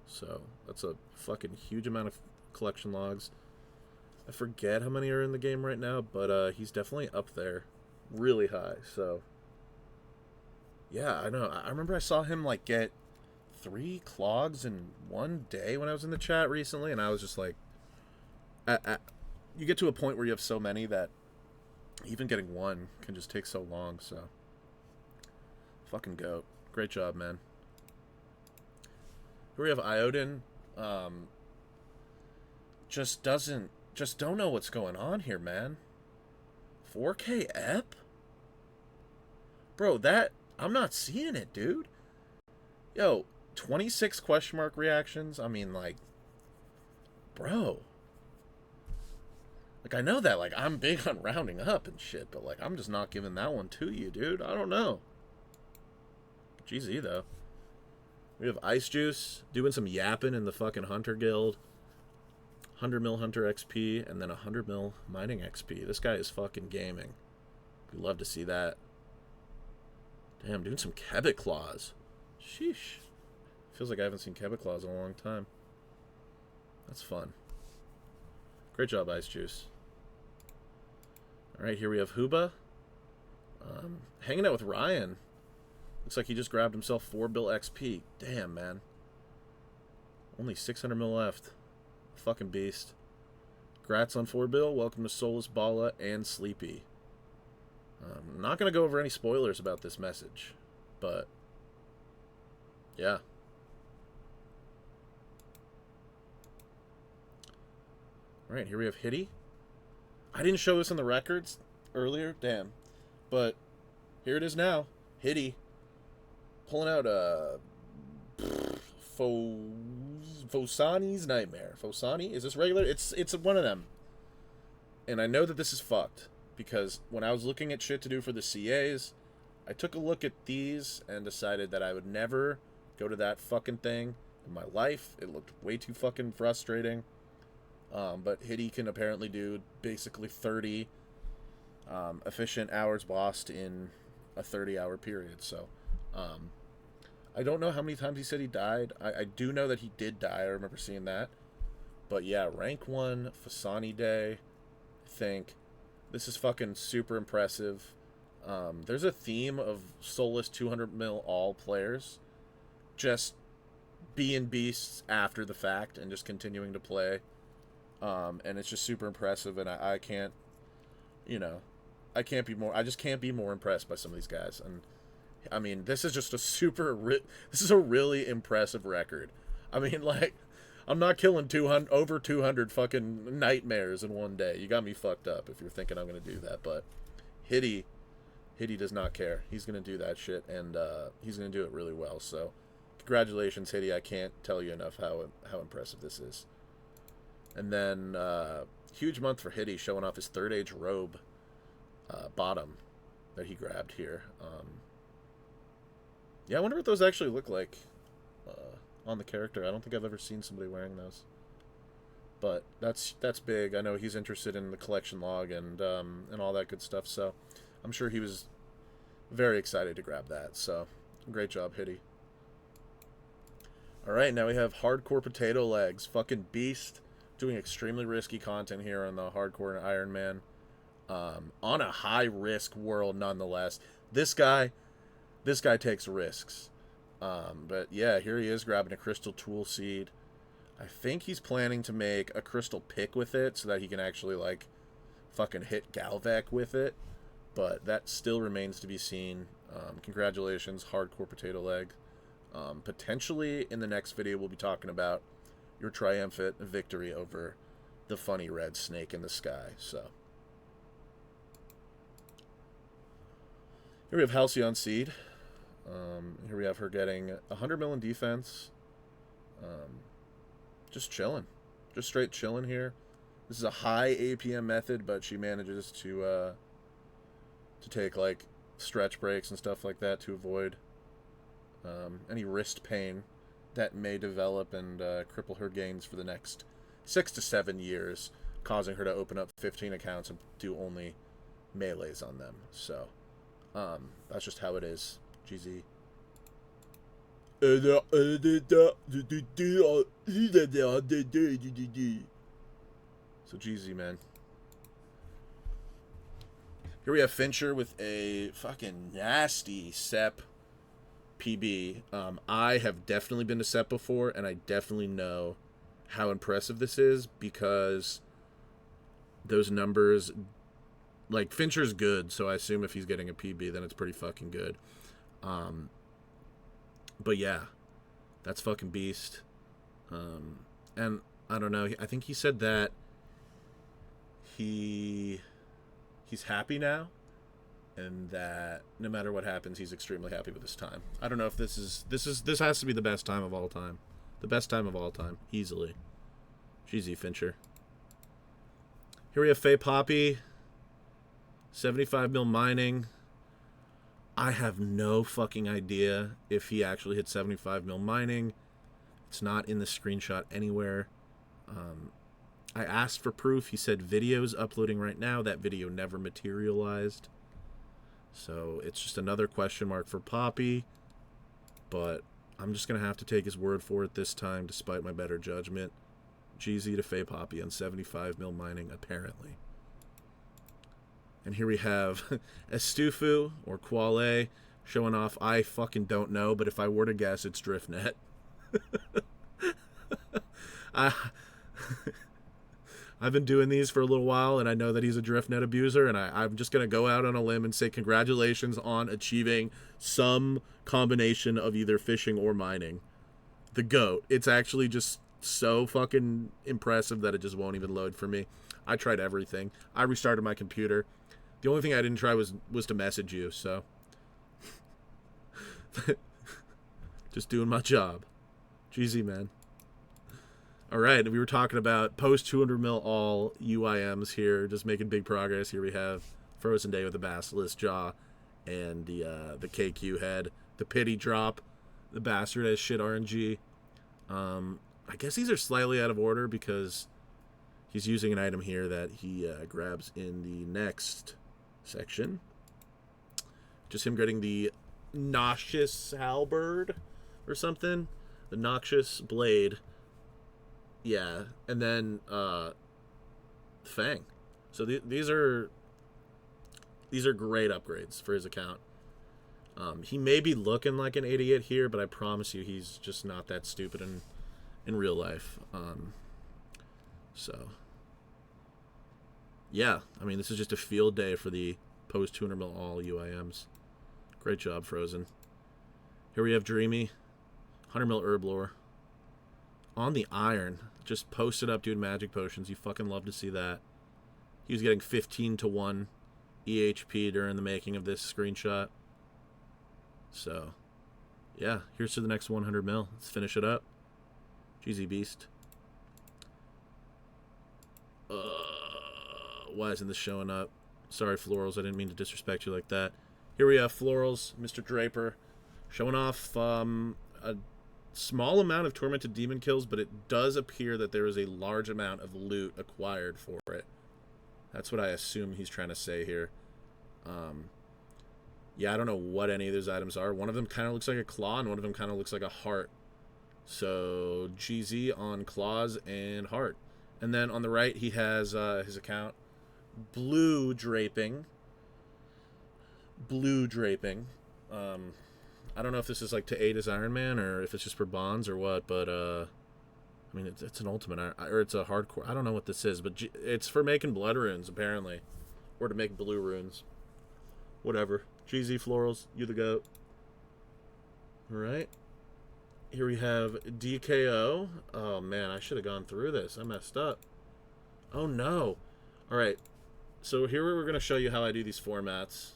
S1: So that's a fucking huge amount of collection logs. I forget how many are in the game right now, but he's definitely up there really high. So yeah, I know. I remember I saw him like get 3 clogs in one day when I was in the chat recently, and I was just like, you get to a point where you have so many that even getting one can just take so long. So fucking GOAT. Great job, man. Here we have Iodin. Just don't know what's going on here, man. 4K ep? Bro, I'm not seeing it, dude. Yo, 26 question mark reactions? I mean, like, bro. Like, I know that, like, I'm big on rounding up and shit, but, like, I'm just not giving that one to you, dude. I don't know. GZ, though. We have Ice Juice doing some yapping in the fucking Hunter Guild. 100 mil Hunter XP and then 100 mil Mining XP. This guy is fucking gaming. We'd love to see that. Damn, doing some Kebit Claws. Sheesh. Feels like I haven't seen Kebit Claws in a long time. That's fun. Great job, Ice Juice. Alright, here we have Huba. Hanging out with Ryan. Looks like he just grabbed himself 4 bill XP. Damn, man. Only 600 mil left. Fucking beast. Grats on 4 bill. Welcome to Solace, Bala, and Sleepy. I'm not going to go over any spoilers about this message. But, yeah. Alright, here we have Hitty. I didn't show this in the records earlier. Damn. But, here it is now. Hitty. Pulling out Fosani's Nightmare. Fosani? Is this regular? It's one of them. And I know that this is fucked. Because when I was looking at shit to do for the CAs, I took a look at these and decided that I would never go to that fucking thing in my life. It looked way too fucking frustrating. But Hitty can apparently do basically 30 efficient hours lost in a 30-hour period. So, I don't know how many times he said he died. I do know that he did die. I remember seeing that. But yeah, rank 1, Fasani Day, I think. This is fucking super impressive. There's a theme of Solace 200 mil all players just being beasts after the fact and just continuing to play. And it's just super impressive, and I can't, you know, I just can't be more impressed by some of these guys. And I mean, this is just this is a really impressive record. I mean, like, I'm not killing over 200 fucking nightmares in one day. You got me fucked up if you're thinking I'm going to do that. But Hitty does not care. He's going to do that shit, and he's going to do it really well. So congratulations, Hitty. I can't tell you enough how impressive this is. And then, huge month for Hitty, showing off his third age robe bottom that he grabbed here. Yeah, I wonder what those actually look like on the character. I don't think I've ever seen somebody wearing those. But that's big. I know he's interested in the collection log and all that good stuff, so I'm sure he was very excited to grab that. So, great job, Hitty. Alright, now we have Hardcore Potato Legs. Fucking beast. Doing extremely risky content here on the Hardcore and Iron Man. On a high-risk world, nonetheless. This guy takes risks. But yeah, here he is grabbing a Crystal Tool Seed. I think he's planning to make a Crystal Pick with it so that he can actually, like, fucking hit Galvek with it. But that still remains to be seen. Congratulations, Hardcore Potato Leg. Potentially, in the next video, we'll be talking about your triumphant victory over the funny red snake in the sky. So here we have Halcyon Seed. Here we have her getting 100 mil in defense. Just chilling. Just straight chilling here. This is a high APM method, but she manages to take, like, stretch breaks and stuff like that to avoid any wrist pain that may develop and cripple her gains for the next 6 to 7 years, causing her to open up 15 accounts and do only melees on them. So, that's just how it is. GZ. So GZ, man. Here we have Fincher with a fucking nasty SEP PB. I have definitely been to SEP before, and I definitely know how impressive this is because those numbers, like, Fincher's good, so I assume if he's getting a PB, then it's pretty fucking good. But yeah, that's fucking beast. And I don't know, I think he said that he's happy now, and that no matter what happens, he's extremely happy with his time. I don't know if this has to be the best time of all time. The best time of all time, easily. GZ Fincher. Here we have Faye Poppy. 75 mil mining. I have no fucking idea if he actually hit 75 mil mining. It's not in the screenshot anywhere. I asked for proof. He said videos uploading right now. That video never materialized. So it's just another question mark for Poppy. But I'm just going to have to take his word for it this time, despite my better judgment. GZ to Fey Poppy on 75 mil mining, apparently. And here we have Estufu or Quale showing off. I fucking don't know, but if I were to guess, it's DriftNet. I've been doing these for a little while, and I know that he's a DriftNet abuser, and I'm just going to go out on a limb and say congratulations on achieving some combination of either fishing or mining. The GOAT. It's actually just so fucking impressive that it just won't even load for me. I tried everything. I restarted my computer. The only thing I didn't try was to message you, so. Just doing my job. GZ, man. All right, we were talking about post 200 mil all UIMs here, just making big progress. Here we have Frozen Day with the Basilisk Jaw and the KQ head. The Pity Drop. The Bastard has shit RNG. I guess these are slightly out of order because he's using an item here that he grabs in the next section. Just him getting the Noxious Halberd or something. The Noxious Blade. Yeah, and then Fang. So these are great upgrades for his account. He may be looking like an idiot here, but I promise you he's just not that stupid in real life. So, yeah, I mean, this is just a field day for the post 200 mil all UIMs. Great job, Frozen. Here we have Dreamy, 100 mil Herblore. On the iron, just posted up doing magic potions. You fucking love to see that. He was getting 15-1 EHP during the making of this screenshot. So, yeah, here's to the next 100 mil. Let's finish it up. GZ Beast. Why isn't this showing up? Sorry, Florals. I didn't mean to disrespect you like that. Here we have Florals, Mr. Draper, showing off a small amount of Tormented Demon kills, but it does appear that there is a large amount of loot acquired for it. That's what I assume he's trying to say here. Yeah, I don't know what any of those items are. One of them kind of looks like a claw, and one of them kind of looks like a heart. So, GZ on claws and heart. And then on the right, he has his account. Blue draping. I don't know if this is like to aid as Iron Man or if it's just for bonds or what, but I mean it's an ultimate or it's a hardcore. I don't know what this is, but it's for making blood runes apparently, or to make blue runes. Whatever. GZ Florals, you the goat. All right. Here we have DKO. Oh man, I should have gone through this. I messed up. Oh no. All right. So here we're going to show you how I do these formats.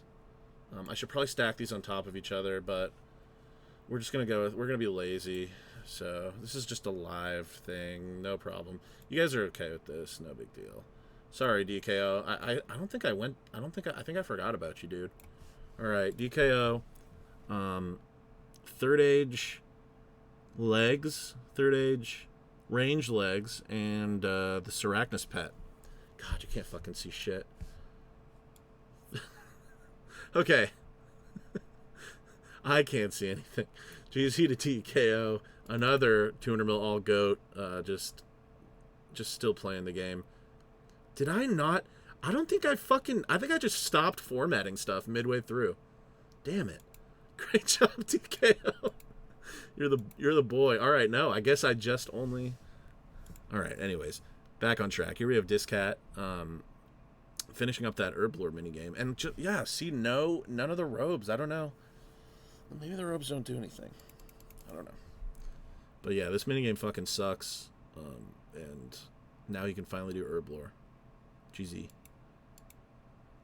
S1: I should probably stack these on top of each other, but we're just going to we're going to be lazy. So this is just a live thing. No problem. You guys are okay with this. No big deal. Sorry, DKO. I don't think I think I forgot about you, dude. All right, DKO. Third age legs, third age range legs, and the Seracnus pet. God, you can't fucking see shit. Okay. I can't see anything. GZ to TKO. Another 200 mil all goat. Just still playing the game. Did I not? I don't think I think I just stopped formatting stuff midway through. Damn it. Great job, TKO. You're the boy. All right, no, I guess I just only. All right, anyways, back on track. Here we have Discat. Finishing up that Herblore minigame. And yeah, see, none of the robes. I don't know. Maybe the robes don't do anything. I don't know. But yeah, this minigame fucking sucks. And now you can finally do Herblore. GZ.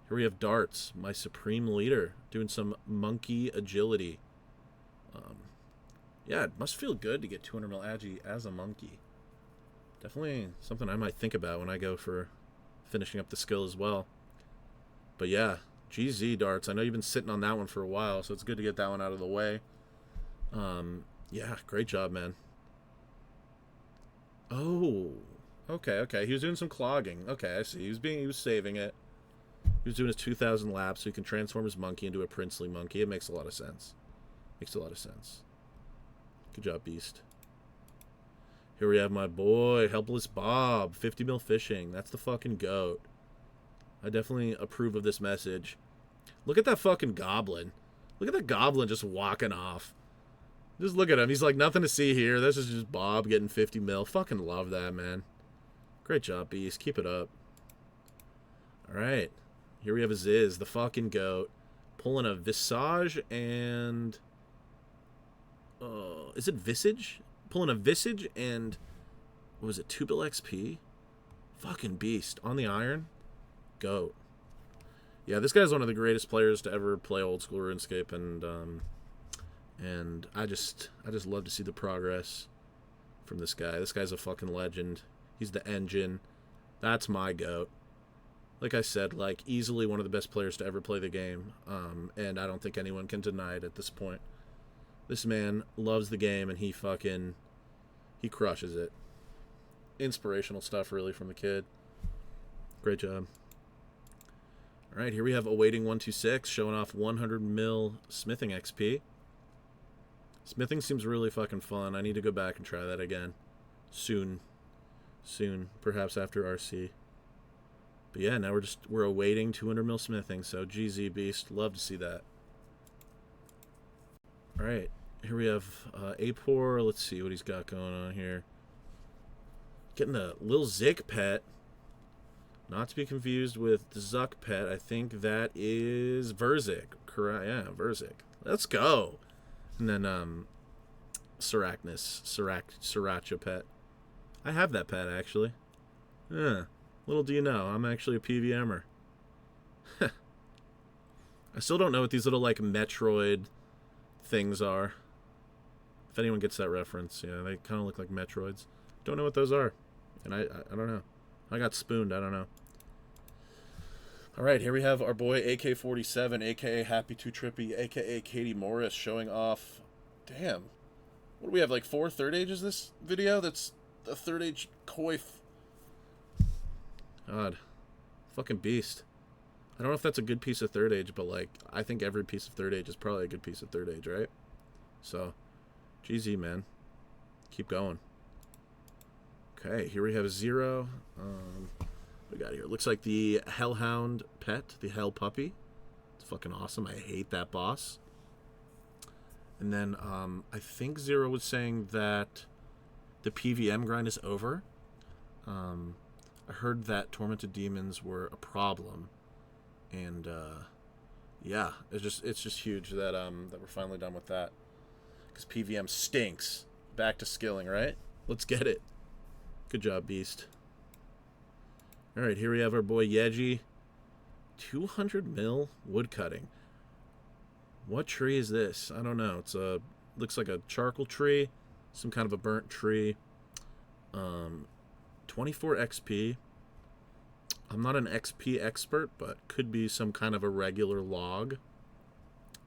S1: Here we have Darts, my supreme leader, doing some monkey agility. Yeah, it must feel good to get 200 mil agi as a monkey. Definitely something I might think about when I go for finishing up the skill as well. But yeah, GZ Darts. I know you've been sitting on that one for a while, so it's good to get that one out of the way. Yeah, great job, man. Oh, okay. He was doing some clogging. Okay, I see. He was saving it. He was doing his 2,000 laps, so he can transform his monkey into a princely monkey. It makes a lot of sense. Makes a lot of sense. Good job, Beast. Here we have my boy, Helpless Bob, 50 mil fishing. That's the fucking goat. I definitely approve of this message. Look at that fucking goblin. Look at that goblin just walking off. Just look at him. He's like, nothing to see here. This is just Bob getting 50 mil. Fucking love that, man. Great job, Beast. Keep it up. All right. Here we have a Ziz, the fucking goat, pulling a Visage and... is it Visage? Pulling a Visage and... What was it? 2-bill XP? Fucking Beast. On the iron? Goat. Yeah, this guy's one of the greatest players to ever play old school RuneScape, and I just love to see the progress from this guy. This guy's a fucking legend. He's the engine. That's my goat. Like I said, like, easily one of the best players to ever play the game, and I don't think anyone can deny it at this point. This man loves the game, and he crushes it. Inspirational stuff, really, from the kid. Great job. All right, here we have Awaiting 126, showing off 100 mil smithing XP. Smithing seems really fucking fun. I need to go back and try that again. Soon. Perhaps after RC. But yeah, now we're awaiting 200 mil smithing, so GZ Beast, love to see that. All right, here we have Apor. Let's see what he's got going on here. Getting a Lil Zik pet. Not to be confused with the Zuck pet. I think that is Verzik. Correct? Yeah, Verzik. Let's go. And then Sriracha pet. I have that pet, actually. Yeah. Little do you know, I'm actually a PVMer. I still don't know what these little, like, Metroid things are. If anyone gets that reference, yeah, they kind of look like Metroids. Don't know what those are. And I don't know. I got spooned, I don't know. Alright, here we have our boy AK-47, a.k.a. Happy Too Trippy, a.k.a. Katie Morris, showing off... Damn. What do we have, like 4 third ages this video? That's a third age coif. God. Fucking Beast. I don't know if that's a good piece of third age, but, like, I think every piece of third age is probably a good piece of third age, right? So, GZ, man. Keep going. Okay, here we have Zero. What we got here? Looks like the Hellhound pet, the Hell Puppy. It's fucking awesome. I hate that boss. And then I think Zero was saying that the PVM grind is over. I heard that Tormented Demons were a problem. And yeah, it's just huge that that we're finally done with that. Because PVM stinks. Back to skilling, right? Let's get it. Good job, Beast. Alright, here we have our boy Yeji. 200 mil woodcutting. What tree is this? I don't know. It's a... looks like a charcoal tree. Some kind of a burnt tree. 24 XP. I'm not an XP expert, but could be some kind of a regular log.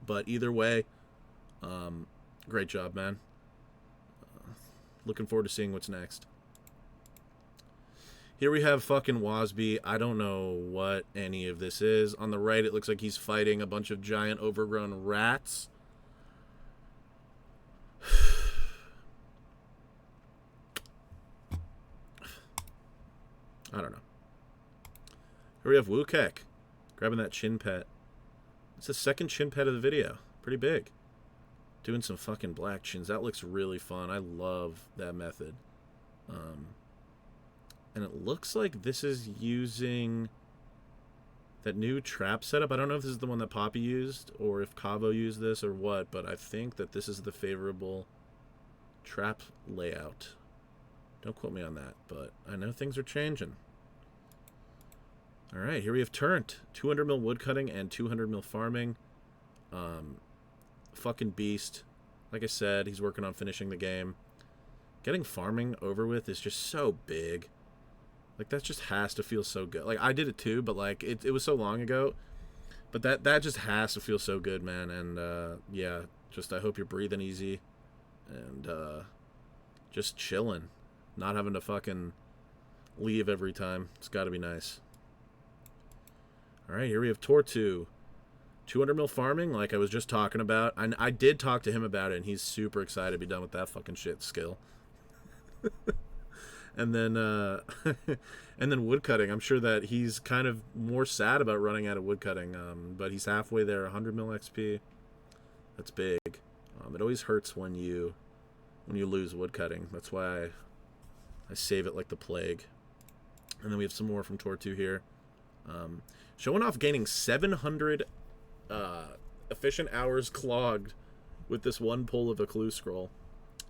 S1: But either way, great job, man. Looking forward to seeing what's next. Here we have fucking Wasby. I don't know what any of this is. On the right, it looks like he's fighting a bunch of giant overgrown rats. I don't know. Here we have Wukek. Grabbing that chin pet. It's the second chin pet of the video. Pretty big. Doing some fucking black chins. That looks really fun. I love that method. And it looks like this is using that new trap setup. I don't know if this is the one that Poppy used or if Cavo used this or what, but I think that this is the favorable trap layout. Don't quote me on that, but I know things are changing. All right, here we have Turnt. 200 mil woodcutting and 200 mil farming. Fucking Beast. Like I said, he's working on finishing the game. Getting farming over with is just so big. Like, that just has to feel so good. Like, I did it too, but, like, it was so long ago. But that just has to feel so good, man. And, yeah, just I hope you're breathing easy. And, just chilling. Not having to fucking leave every time. It's got to be nice. All right, here we have Tortu. 200 mil farming, like I was just talking about. I did talk to him about it, and he's super excited to be done with that fucking shit skill. And then and then woodcutting. I'm sure that he's kind of more sad about running out of woodcutting, but he's halfway there. 100 mil XP. That's big. It always hurts when you lose woodcutting. That's why I save it like the plague. And then we have some more from Tortu here. Showing off gaining 700 efficient hours clogged with this one pull of a clue scroll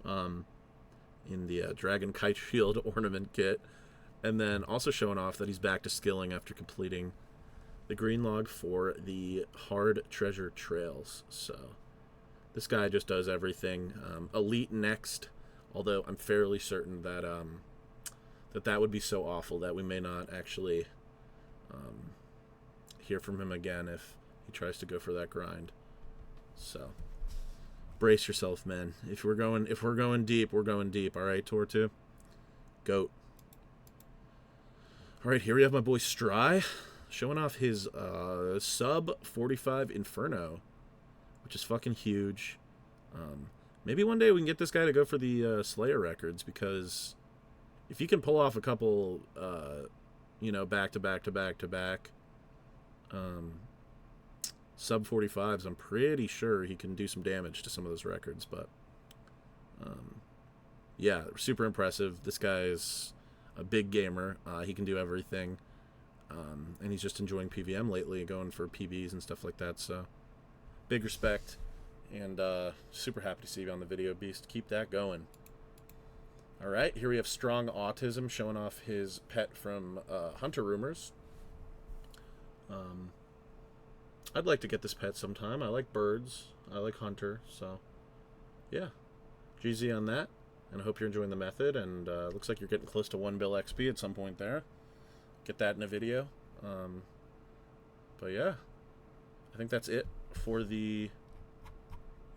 S1: in the Dragon Kite Shield ornament kit. And then also showing off that he's back to skilling after completing the green log for the hard treasure trails. So this guy just does everything. Elite next, although I'm fairly certain that that would be so awful that we may not actually hear from him again if he tries to go for that grind. So brace yourself, man. If we're going deep, we're going deep. All right, Tortu, goat. All right, here we have my boy Stry showing off his sub 45 Inferno, which is fucking huge. Maybe one day we can get this guy to go for the Slayer records, because if you can pull off a couple, back to back sub 45s, I'm pretty sure he can do some damage to some of those records. But yeah, super impressive. This guy is a big gamer. He can do everything, and he's just enjoying PVM lately, going for PBs and stuff like that. So big respect, and super happy to see you on the video, Beast. Keep that going. All right, here we have Strong Autism showing off his pet from Hunter Rumors. I'd like to get this pet sometime. I like birds. I like Hunter. So, yeah. GZ on that. And I hope you're enjoying the method. And looks like you're getting close to 1 bill XP at some point there. Get that in a video. But yeah. I think that's it for the...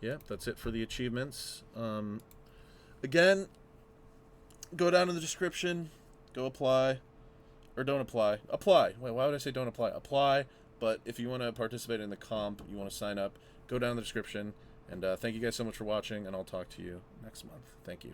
S1: Yeah, that's it for the achievements. Again, go down in the description. Go apply. Or don't apply. Apply. Wait, why would I say don't apply? Apply. But if you want to participate in the comp, you want to sign up, go down in the description. And thank you guys so much for watching, and I'll talk to you next month. Thank you.